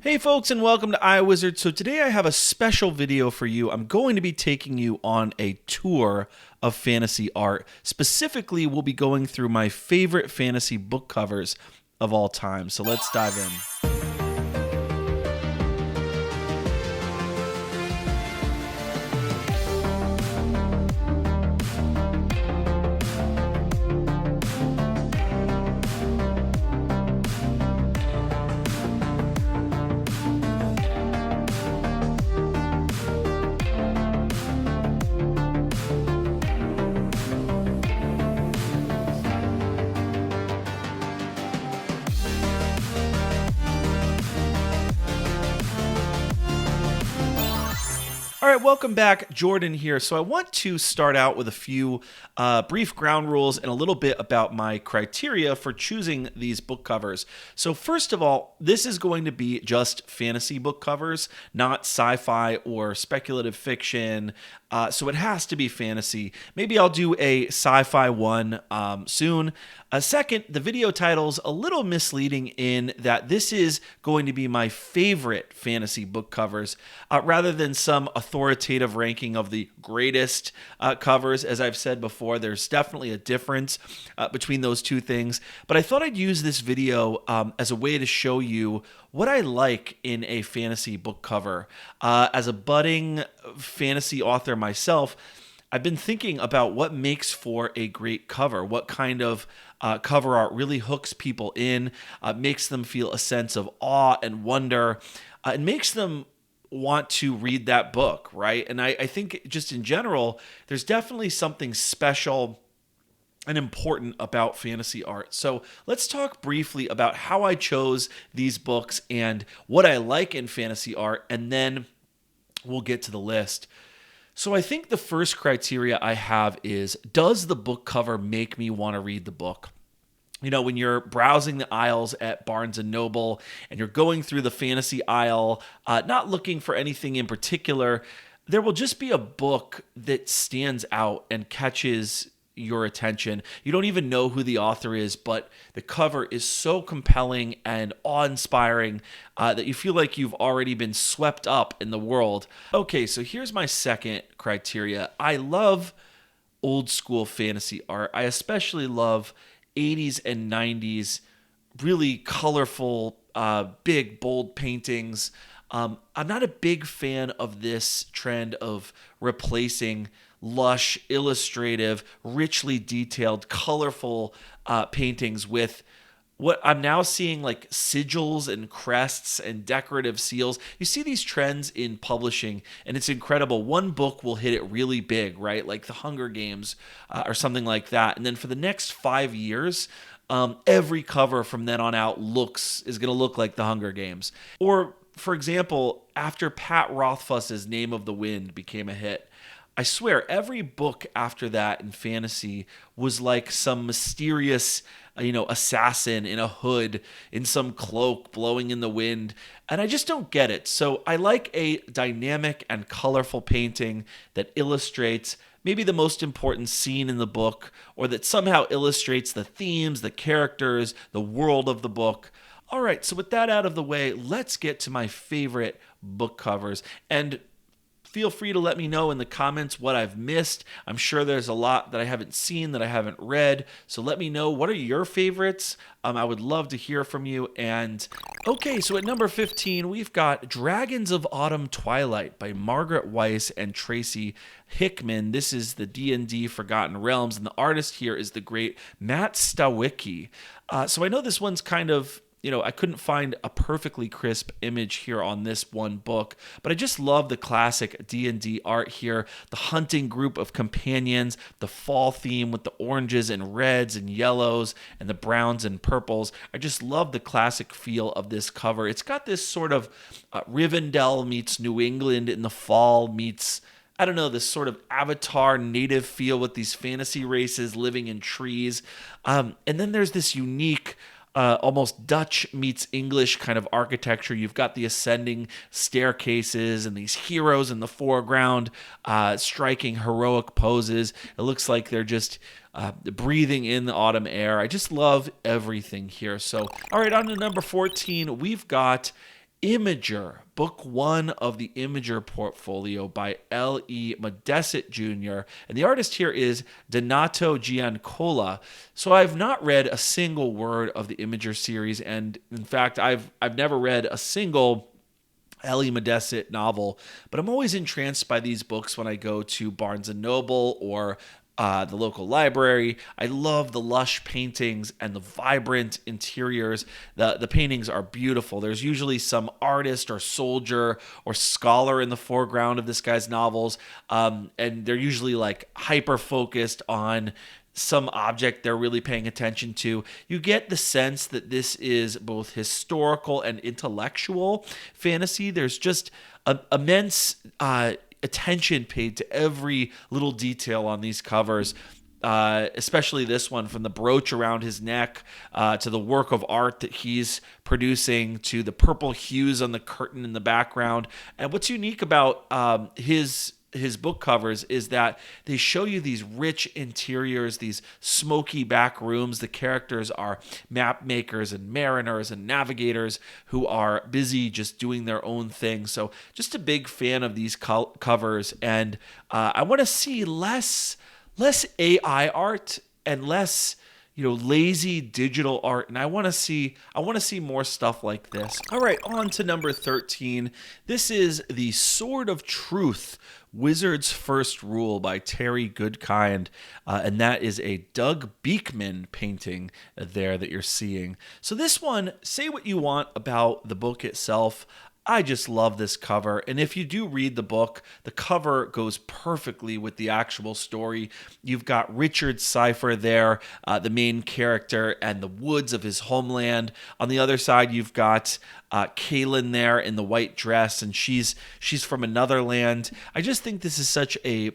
Hey folks, and welcome to iWizard. So today I have a special video for you. I'm going to be taking you on a tour of fantasy art. Specifically, we'll be going through my favorite fantasy book covers of all time. So let's dive in. All right, welcome back. Jordan here. So I want to start out with a few brief ground rules and a little bit about my criteria for choosing these book covers. So first of all, this is going to be just fantasy book covers, not sci-fi or speculative fiction. So it has to be fantasy. Maybe I'll do a sci-fi one soon. Second, the video title's a little misleading in that this is going to be my favorite fantasy book covers rather than some authoritative ranking of the greatest covers. As I've said before, there's definitely a difference between those two things. But I thought I'd use this video as a way to show you what I like in a fantasy book cover. As a budding fantasy author myself, I've been thinking about what makes for a great cover, what kind of cover art really hooks people in, makes them feel a sense of awe and wonder, and makes them want to read that book, right? And I think just in general, there's definitely something special and important about fantasy art. So let's talk briefly about how I chose these books and what I like in fantasy art, and then we'll get to the list. So I think the first criteria I have is, does the book cover make me want to read the book? You know, when you're browsing the aisles at Barnes & Noble and you're going through the fantasy aisle, not looking for anything in particular, there will just be a book that stands out and catches your attention. You don't even know who the author is, but the cover is so compelling and awe-inspiring that you feel like you've already been swept up in the world. Okay, so here's my second criteria. I love old school fantasy art. I especially love 80s and 90s, really colorful, big, bold paintings. I'm not a big fan of this trend of replacing lush, illustrative, richly detailed, colorful paintings with what I'm now seeing, like sigils and crests and decorative seals. You see these trends in publishing, and it's incredible. One book will hit it really big, right? Like The Hunger Games or something like that. And then for the next 5 years, every cover from then on out is going to look like The Hunger Games. Or, for example, after Pat Rothfuss's Name of the Wind became a hit, I swear every book after that in fantasy was like some mysterious, assassin in a hood, in some cloak blowing in the wind. And I just don't get it. So I like a dynamic and colorful painting that illustrates maybe the most important scene in the book, or that somehow illustrates the themes, the characters, the world of the book. All right, so with that out of the way, let's get to my favorite book covers. And feel free to let me know in the comments what I've missed. I'm sure there's a lot that I haven't seen, that I haven't read. So let me know, what are your favorites? I would love to hear from you. And okay, so at number 15, we've got Dragons of Autumn Twilight by Margaret Weiss and Tracy Hickman. This is the D&D Forgotten Realms, and the artist here is the great Matt Stawicki. So I know this one's kind of, I couldn't find a perfectly crisp image here on this one book, but I just love the classic D&D art here, the hunting group of companions, the fall theme with the oranges and reds and yellows and the browns and purples. I just love the classic feel of this cover. It's got this sort of Rivendell meets New England in the fall meets, I don't know, this sort of Avatar native feel with these fantasy races living in trees. And then there's this unique almost Dutch meets English kind of architecture. You've got the ascending staircases and these heroes in the foreground, striking heroic poses. It looks like they're just breathing in the autumn air. I just love everything here. So, all right, on to number 14, we've got Imager, book one of the Imager portfolio by L.E. Modesset Jr. And the artist here is Donato Giancola. So I've not read a single word of the Imager series, and in fact, I've never read a single L.E. Modesset novel, but I'm always entranced by these books when I go to Barnes and Noble or the local library. I love the lush paintings and the vibrant interiors. The paintings are beautiful. There's usually some artist or soldier or scholar in the foreground of this guy's novels, and they're usually like hyper focused on some object they're really paying attention to. You get the sense that this is both historical and intellectual fantasy. There's just immense attention paid to every little detail on these covers. Especially this one, from the brooch around his neck to the work of art that he's producing to the purple hues on the curtain in the background. And what's unique about his book covers is that they show you these rich interiors, these smoky back rooms. The characters are map makers and mariners and navigators who are busy just doing their own thing. So just a big fan of these covers. And I want to see less AI art and less lazy digital art, and I want to see more stuff like this. All right, on to number 13. This is The Sword of Truth, Wizard's First Rule by Terry Goodkind, and that is a Doug Beekman painting there that you're seeing. So this one, say what you want about the book itself, I just love this cover. And if you do read the book, the cover goes perfectly with the actual story. You've got Richard Cypher there, the main character, and the woods of his homeland. On the other side, you've got Kaylin there in the white dress, and she's from another land. I just think this is such a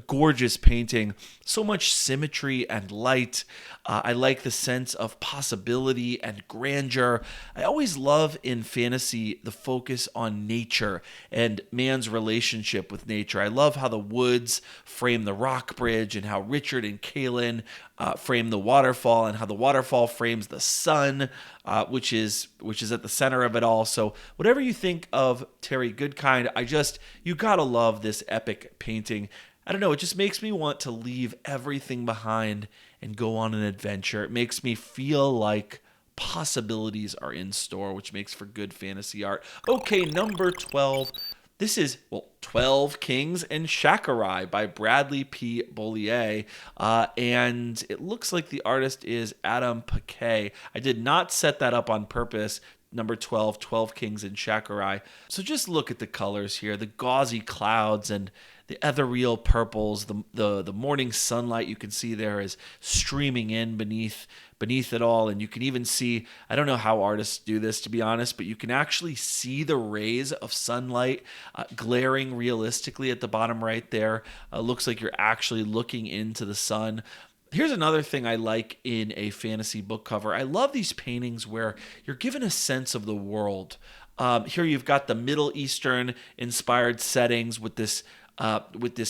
gorgeous painting, so much symmetry and light. I like the sense of possibility and grandeur. I always love in fantasy the focus on nature and man's relationship with nature. I love how the woods frame the rock bridge and how Richard and Kaylin frame the waterfall, and how the waterfall frames the sun, which is at the center of it all. So whatever you think of Terry Goodkind, you gotta love this epic painting. I don't know, it just makes me want to leave everything behind and go on an adventure. It makes me feel like possibilities are in store, which makes for good fantasy art. Okay, number 12. This is, 12 Kings and Shakarai by Bradley P. Bollier, and it looks like the artist is Adam Paquet. I did not set that up on purpose. Number 12, 12 Kings and Shakarai. So just look at the colors here, the gauzy clouds and the ethereal purples, the morning sunlight you can see there is streaming in beneath it all. And you can even see, I don't know how artists do this, to be honest, but you can actually see the rays of sunlight glaring realistically at the bottom right there. Looks like you're actually looking into the sun. Here's another thing I like in a fantasy book cover. I love these paintings where you're given a sense of the world. Here you've got the Middle Eastern inspired settings with this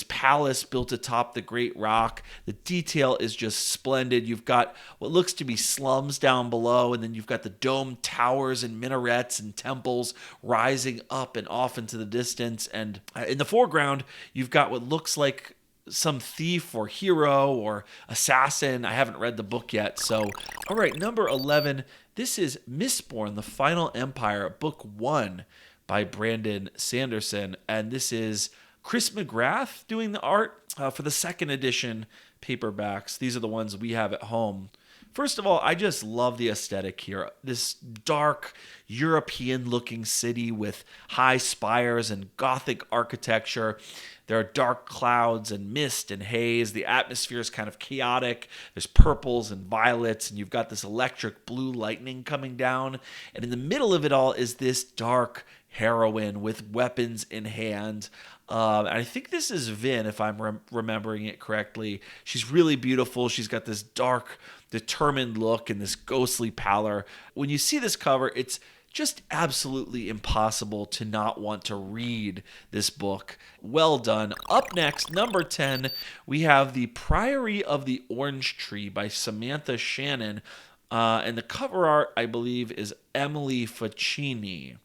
palace built atop the Great Rock. The detail is just splendid. You've got what looks to be slums down below, and then you've got the domed towers and minarets and temples rising up and off into the distance. And in the foreground, you've got what looks like some thief or hero or assassin. I haven't read the book yet. So, all right, number 11. This is Mistborn, The Final Empire, Book 1 by Brandon Sanderson. And this is Chris McGrath doing the art for the second edition paperbacks. These are the ones we have at home. First of all, I just love the aesthetic here. This dark European-looking city with high spires and Gothic architecture. There are dark clouds and mist and haze. The atmosphere is kind of chaotic. There's purples and violets, and you've got this electric blue lightning coming down. And in the middle of it all is this dark heroine with weapons in hand. And I think this is Vin, if I'm remembering it correctly. She's really beautiful. She's got this dark, determined look and this ghostly pallor. When you see this cover, it's just absolutely impossible to not want to read this book. Well done. Up next, number 10, we have The Priory of the Orange Tree by Samantha Shannon. And the cover art, I believe, is Emily Ficini.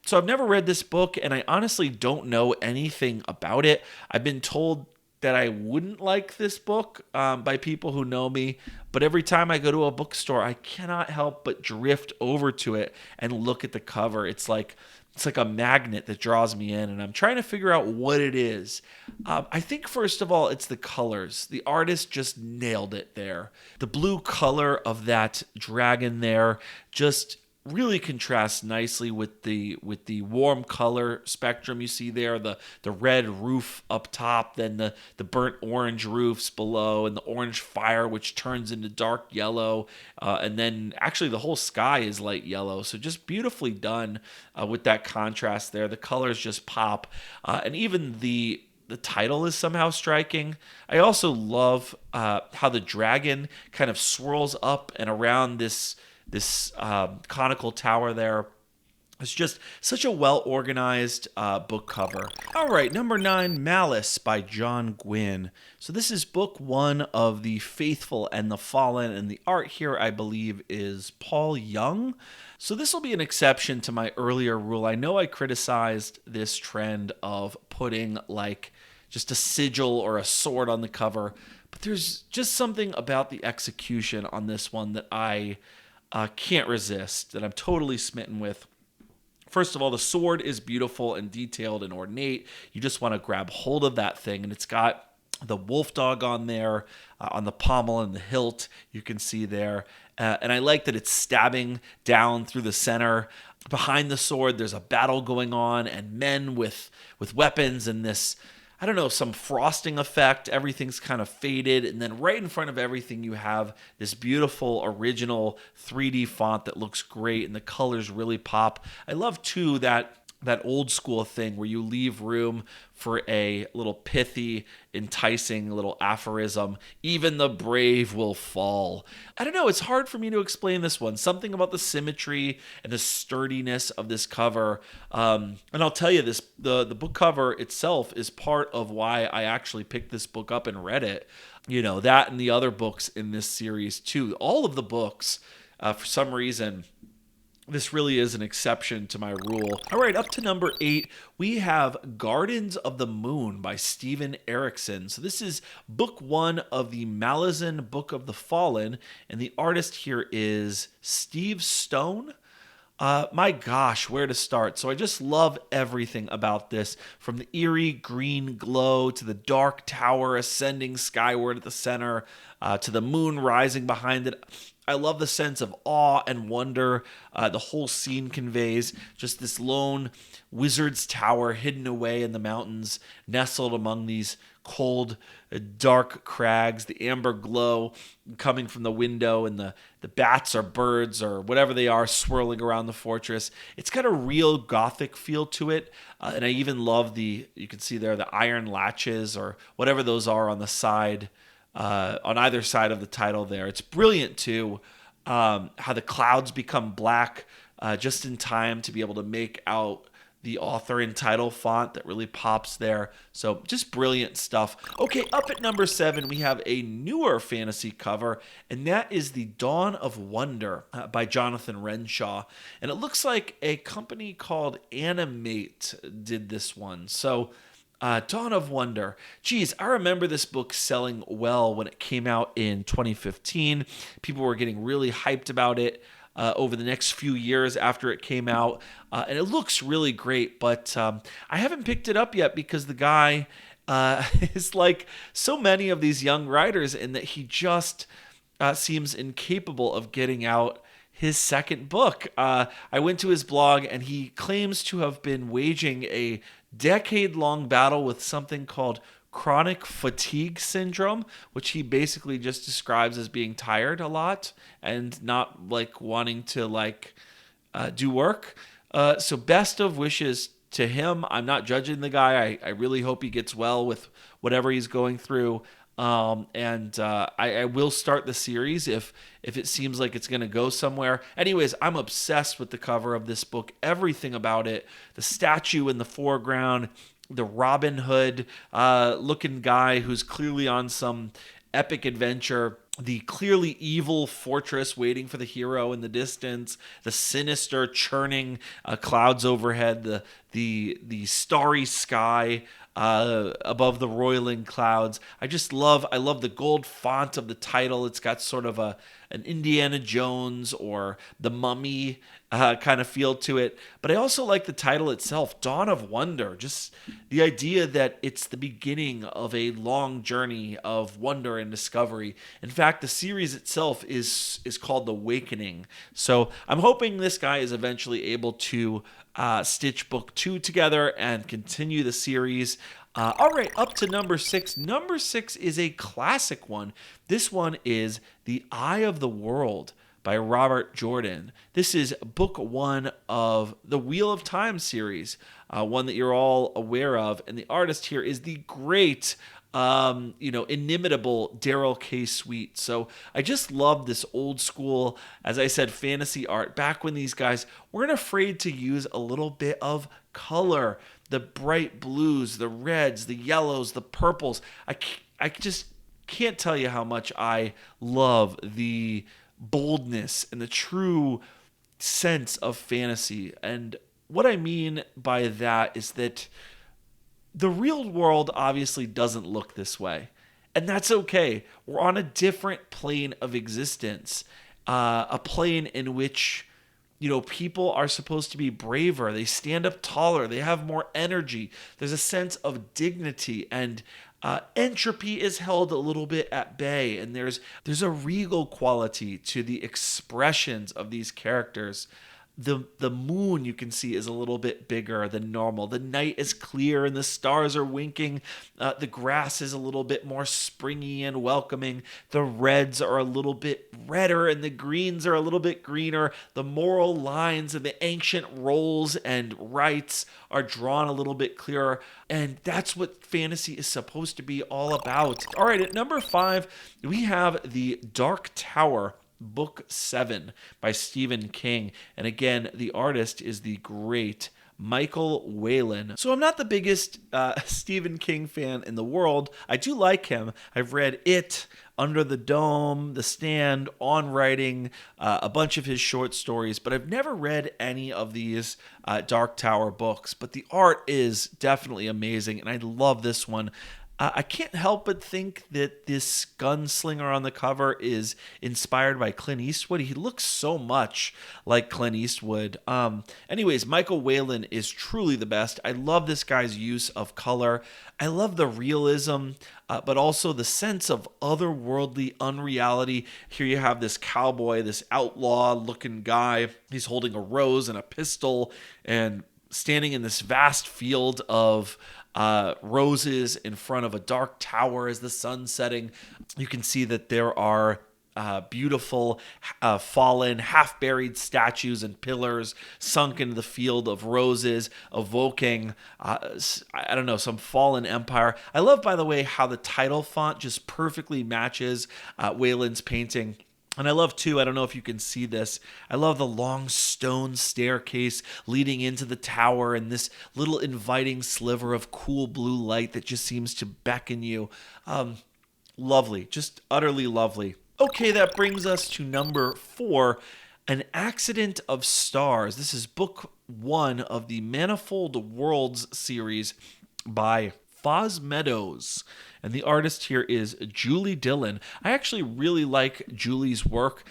So I've never read this book, and I honestly don't know anything about it. I've been told that I wouldn't like this book by people who know me, but every time I go to a bookstore, I cannot help but drift over to it and look at the cover. It's like a magnet that draws me in, and I'm trying to figure out what it is. I think, first of all, it's the colors. The artist just nailed it there. The blue color of that dragon there just really contrasts nicely with the warm color spectrum you see there, the red roof up top, then the burnt orange roofs below, and the orange fire which turns into dark yellow, and then actually the whole sky is light yellow. So just beautifully done with that contrast there. The colors just pop, and even the title is somehow striking. I also love how the dragon kind of swirls up and around this conical tower there. It's just such a well-organized book cover. All right, number 9, Malice by John Gwynne. So this is book 1 of The Faithful and the Fallen, and the art here, I believe, is Paul Young. So this will be an exception to my earlier rule. I know I criticized this trend of putting like just a sigil or a sword on the cover, but there's just something about the execution on this one that I can't resist, that I'm totally smitten with. First of all, the sword is beautiful and detailed and ornate. You just want to grab hold of that thing, and it's got the wolf dog on there, on the pommel and the hilt, you can see there. And I like that it's stabbing down through the center. Behind the sword, there's a battle going on, and men with weapons and this, I don't know, some frosting effect. Everything's kind of faded. And then right in front of everything, you have this beautiful original 3D font that looks great, and the colors really pop. I love, too, that old school thing where you leave room for a little pithy, enticing little aphorism. Even the brave will fall. I don't know. It's hard for me to explain this one. Something about the symmetry and the sturdiness of this cover. And I'll tell you this, the book cover itself is part of why I actually picked this book up and read it. You know, that and the other books in this series too. All of the books, for some reason, this really is an exception to my rule. All right, up to number 8, we have Gardens of the Moon by Steven Erikson. So this is book 1 of the Malazan Book of the Fallen, and the artist here is Steve Stone. My gosh, where to start? So I just love everything about this, from the eerie green glow to the dark tower ascending skyward at the center, to the moon rising behind it. I love the sense of awe and wonder the whole scene conveys. Just this lone wizard's tower hidden away in the mountains, nestled among these cold, dark crags, the amber glow coming from the window, and the bats or birds or whatever they are swirling around the fortress. It's got a real gothic feel to it. And I even love you can see there, the iron latches or whatever those are on the side, on either side of the title there. It's brilliant too, how the clouds become black just in time to be able to make out the author and title font that really pops there. So just brilliant stuff. Okay, up at number 7, we have a newer fantasy cover, and that is The Dawn of Wonder by Jonathan Renshaw. And it looks like a company called Animate did this one. So Dawn of Wonder. Geez, I remember this book selling well when it came out in 2015. People were getting really hyped about it over the next few years after it came out. And it looks really great, but I haven't picked it up yet because the guy is like so many of these young writers in that he just seems incapable of getting out his second book. I went to his blog, and he claims to have been waging a decade-long battle with something called chronic fatigue syndrome, which he basically just describes as being tired a lot and not like wanting to do work. So best of wishes to him. I'm not judging the guy. I really hope he gets well with whatever he's going through. I will start the series if it seems like it's going to go somewhere. Anyways, I'm obsessed with the cover of this book. Everything about it, the statue in the foreground, the Robin Hood looking guy who's clearly on some epic adventure, the clearly evil fortress waiting for the hero in the distance, the sinister churning clouds overhead, the starry sky above the roiling clouds. I love the gold font of the title. It's got sort of an Indiana Jones or the Mummy kind of feel to it. But I also like the title itself, Dawn of Wonder. Just the idea that it's the beginning of a long journey of wonder and discovery. In fact, the series itself is called The Awakening. So I'm hoping this guy is eventually able to stitch book 2 together and continue the series. All right, up to number 6. Number 6 is a classic one. This one is The Eye of the World by Robert Jordan. This is book 1 of the Wheel of Time series, one that you're all aware of. And the artist here is the great, inimitable Daryl K. Sweet. So I just love this old school, as I said, fantasy art. Back when these guys weren't afraid to use a little bit of color, the bright blues, the reds, the yellows, the purples. I just can't tell you how much I love the boldness and the true sense of fantasy. And what I mean by that is that the real world obviously doesn't look this way. And that's okay. We're on a different plane of existence, a plane in which people are supposed to be braver. They stand up taller. They have more energy. There's a sense of dignity, and entropy is held a little bit at bay. And there's a regal quality to the expressions of these characters. The moon, you can see, is a little bit bigger than normal. The night is clear and the stars are winking. The grass is a little bit more springy and welcoming. The reds are a little bit redder and the greens are a little bit greener. The moral lines and the ancient roles and rites are drawn a little bit clearer. And that's what fantasy is supposed to be all about. All right, at number 5, we have The Dark Tower, Book 7 by Stephen King. And again, the artist is the great Michael Whalen. So I'm not the biggest Stephen King fan in the world. I do like him. I've read It, Under the Dome, The Stand, On Writing, a bunch of his short stories, but I've never read any of these Dark Tower books. But the art is definitely amazing, and I love this one. I can't help but think that this gunslinger on the cover is inspired by Clint Eastwood. He looks so much like Clint Eastwood. Anyways, Michael Whalen is truly the best. I love this guy's use of color. I love the realism, but also the sense of otherworldly unreality. Here you have this cowboy, this outlaw-looking guy. He's holding a rose and a pistol and standing in this vast field of roses in front of a dark tower as the sun's setting. You can see that there are beautiful fallen, half-buried statues and pillars sunk into the field of roses, evoking, some fallen empire. I love, by the way, how the title font just perfectly matches Whalen's painting. And I love, too, I don't know if you can see this, I love the long stone staircase leading into the tower and this little inviting sliver of cool blue light that just seems to beckon you. Lovely, just utterly lovely. Okay, that brings us to number 4, An Accident of Stars. This is book 1 of the Manifold Worlds series by Foz Meadows. And the artist here is Julie Dillon. I actually really like Julie's work.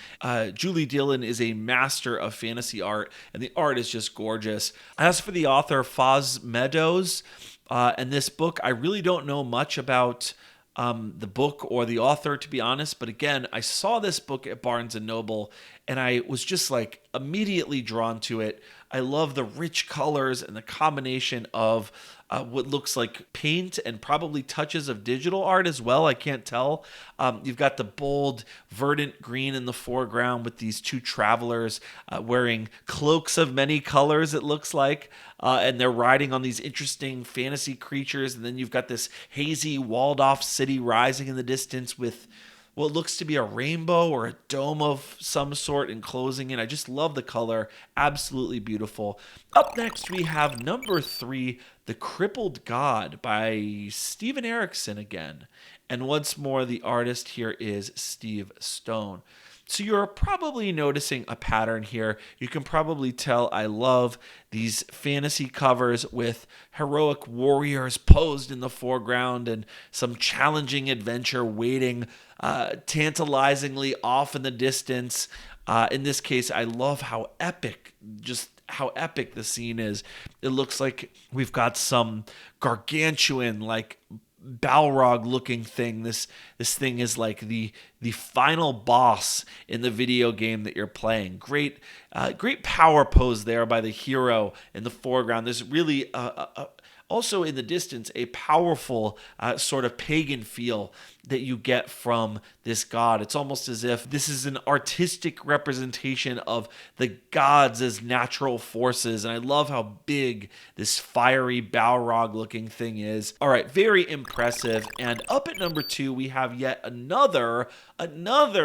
Julie Dillon is a master of fantasy art, and the art is just gorgeous. As for the author, Foz Meadows, and this book, I really don't know much about the book or the author, to be honest. But again, I saw this book at Barnes & Noble, and I was just immediately drawn to it. I love the rich colors and the combination of what looks like paint and probably touches of digital art as well. I can't tell. You've got the bold, verdant green in the foreground with these two travelers wearing cloaks of many colors, it looks like. And they're riding on these interesting fantasy creatures. And then you've got this hazy, walled-off city rising in the distance with what looks to be a rainbow or a dome of some sort enclosing it. I just love the color. Absolutely beautiful. Up next, we have number 3, The Crippled God by Steven Erikson again. And once more, the artist here is Steve Stone. So you're probably noticing a pattern here. You can probably tell I love these fantasy covers with heroic warriors posed in the foreground and some challenging adventure waiting tantalizingly off in the distance. In this case, I love how epic the scene is. It looks like we've got some gargantuan, like Balrog looking thing. This thing is like the final boss in the video game that you're playing. Great power pose there by the hero in the foreground. There's really also in the distance a powerful sort of pagan feel that you get from this god. It's almost as if this is an artistic representation of the gods as natural forces, and I love how big this fiery Balrog looking thing is. All right, very impressive. And up at number 2, we have yet another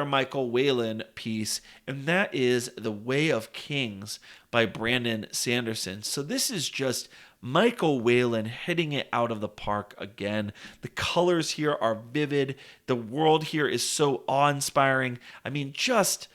Michael Whelan piece, and that is The Way of Kings by Brandon Sanderson. So this is just Michael Whelan hitting it out of the park again. The colors here are vivid. The world here is so awe-inspiring. I mean, just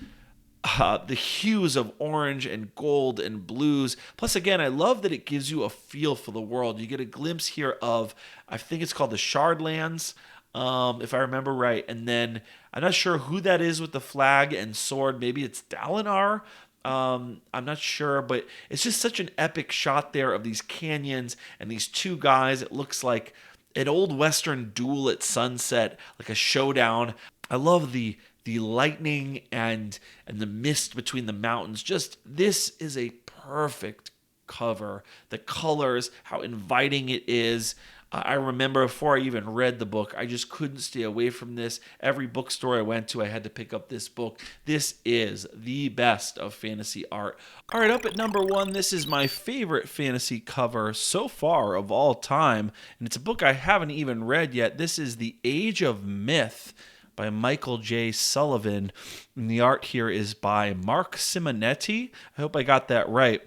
the hues of orange and gold and blues. Plus, again, I love that it gives you a feel for the world. You get a glimpse here of, I think it's called the Shardlands, if I remember right. And then I'm not sure who that is with the flag and sword. Maybe it's Dalinar. I'm not sure, but it's just such an epic shot there of these canyons and these two guys. It looks like an old Western duel at sunset, like a showdown. I love the lightning and the mist between the mountains. Just, this is a perfect cover. The colors, how inviting it is. I remember before I even read the book, I just couldn't stay away from this. Every bookstore I went to, I had to pick up this book. This is the best of fantasy art. All right, up at number 1, this is my favorite fantasy cover so far of all time, and it's a book I haven't even read yet. This is The Age of Myth by Michael J. Sullivan, and the art here is by Mark Simonetti. I hope I got that right.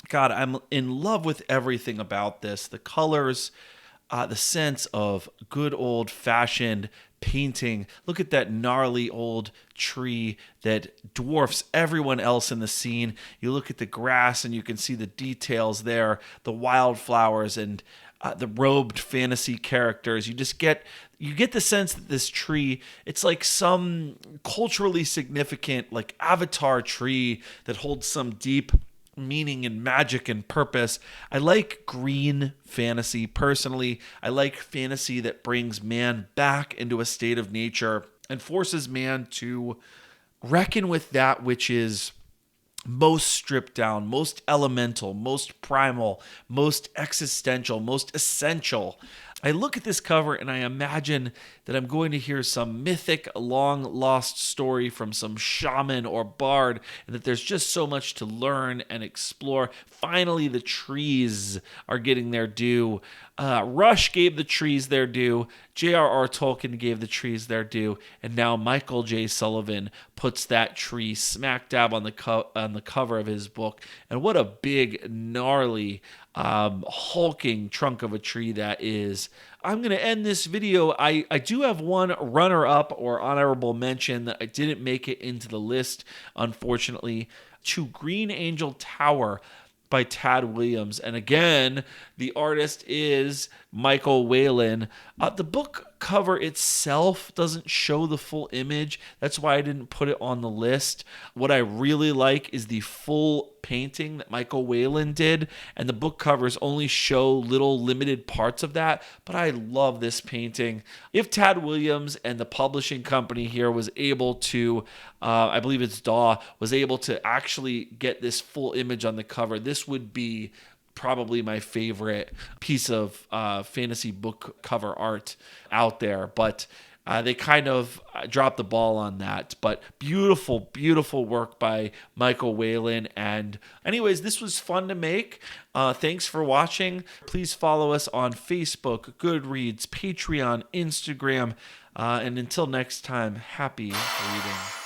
God, I'm in love with everything about this. The colors, the sense of good old-fashioned painting. Look at that gnarly old tree that dwarfs everyone else in the scene. You look at the grass and you can see the details there, the wildflowers and the robed fantasy characters. You get the sense that this tree, it's like some culturally significant, like avatar tree that holds some deep meaning and magic and purpose. I like green fantasy personally. I like fantasy that brings man back into a state of nature and forces man to reckon with that which is most stripped down, most elemental, most primal, most existential, most essential. I look at this cover and I imagine that I'm going to hear some mythic, long-lost story from some shaman or bard, and that there's just so much to learn and explore. Finally, the trees are getting their due. Rush gave the trees their due. J.R.R. Tolkien gave the trees their due, and now Michael J. Sullivan puts that tree smack dab on the cover of his book. And what a big, gnarly, hulking trunk of a tree that is. I'm going to end this video. I do have one runner-up or honorable mention that I didn't make it into the list, unfortunately, to Green Angel Tower by Tad Williams. And again, the artist is Michael Whelan. The book cover itself doesn't show the full image. That's why I didn't put it on the list. What I really like is the full painting that Michael Whelan did, and the book covers only show little limited parts of that, but I love this painting. If Tad Williams and the publishing company here was able to, I believe it's DAW, was able to actually get this full image on the cover, this would be probably my favorite piece of fantasy book cover art out there, but they kind of dropped the ball on that. But beautiful, beautiful work by Michael Whelan. And anyways, this was fun to make. Thanks for watching. Please follow us on Facebook, Goodreads, Patreon, Instagram. And until next time, happy reading.